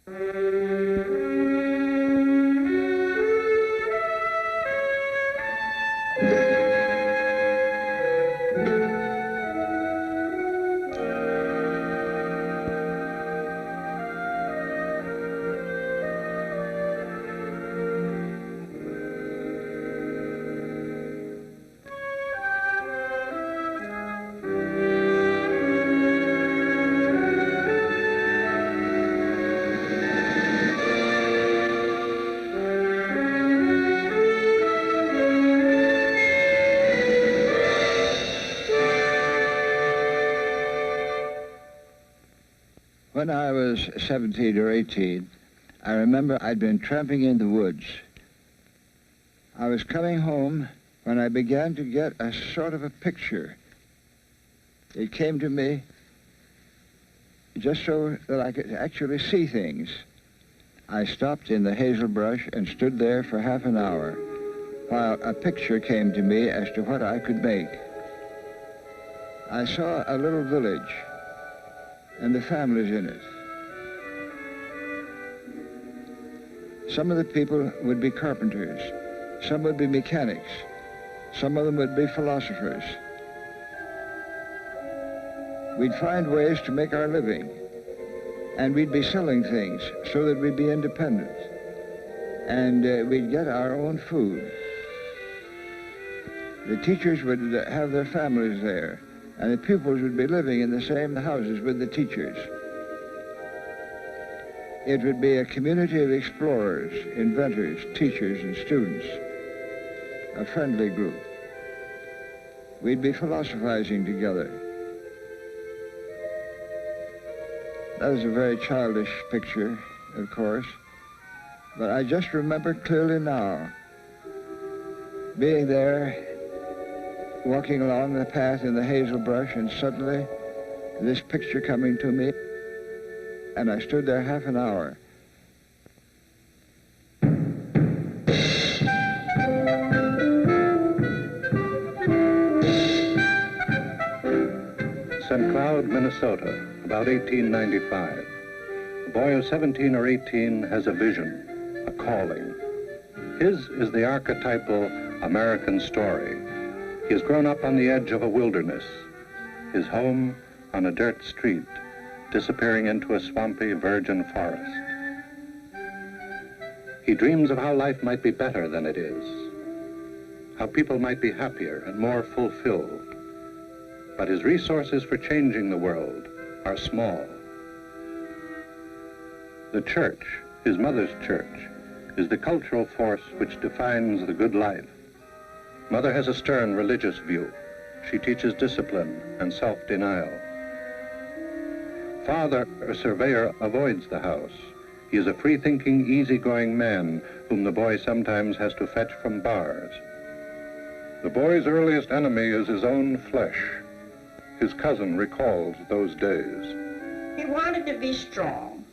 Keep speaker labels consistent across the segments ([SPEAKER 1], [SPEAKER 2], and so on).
[SPEAKER 1] When I was 17 or 18, I remember I'd been tramping in the woods. I was coming home when I began to get a sort of a picture. It came to me just so that I could actually see things. I stopped in the hazel brush and stood there for half an hour while a picture came to me as to what I could make. I saw a little village and the families in it. Some of the people would be carpenters, some would be mechanics, some of them would be philosophers. We'd find ways to make our living, and we'd be selling things so that we'd be independent, and we'd get our own food. The teachers would have their families there, and the pupils would be living in the same houses with the teachers. It would be a community of explorers, inventors, teachers, and students, a friendly group. We'd be philosophizing together. That was a very childish picture, of course, but I just remember clearly now being there, walking along the path in the hazel brush, and suddenly this picture coming to me, and I stood there half an hour.
[SPEAKER 2] St. Cloud, Minnesota, about 1895. A boy of 17 or 18 has a vision, a calling. His is the archetypal American story. He has grown up on the edge of a wilderness, his home on a dirt street, disappearing into a swampy, virgin forest. He dreams of how life might be better than it is, how people might be happier and more fulfilled. But his resources for changing the world are small. The church, his mother's church, is the cultural force which defines the good life. Mother has a stern religious view. She teaches discipline and self-denial. Father, a surveyor, avoids the house. He is a free-thinking, easy-going man whom the boy sometimes has to fetch from bars. The boy's earliest enemy is his own flesh. His cousin recalls those days.
[SPEAKER 3] He wanted to be strong.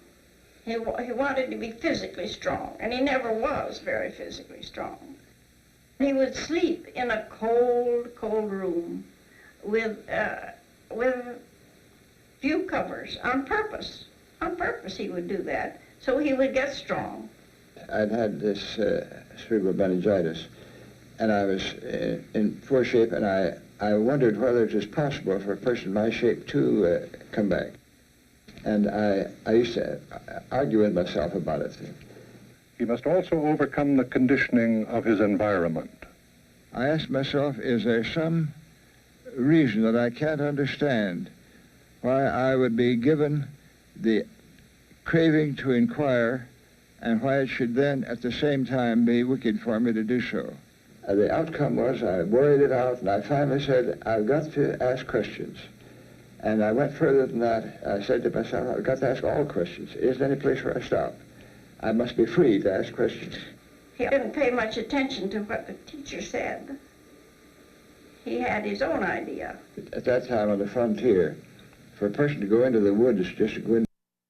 [SPEAKER 3] He wanted to be physically strong, and he never was very physically strong. He would sleep in a cold, cold room with few covers on purpose. On purpose he would do that, so he would get strong.
[SPEAKER 1] I'd had this cerebral meningitis, and I was in poor shape, and I wondered whether it was possible for a person my shape to come back. And I used to argue with myself about it.
[SPEAKER 2] He must also overcome the conditioning of his environment.
[SPEAKER 1] I asked myself, is there some reason that I can't understand why I would be given the craving to inquire and why it should then at the same time be wicked for me to do so? The outcome was I worried it out, and I finally said, I've got to ask questions. And I went further than that. I said to myself, I've got to ask all questions. Isn't any place where I stop? I must be free to ask questions.
[SPEAKER 3] He didn't pay much attention to what the teacher said. He had his own idea.
[SPEAKER 1] At that time on the frontier, for a person to go into the woods just to go in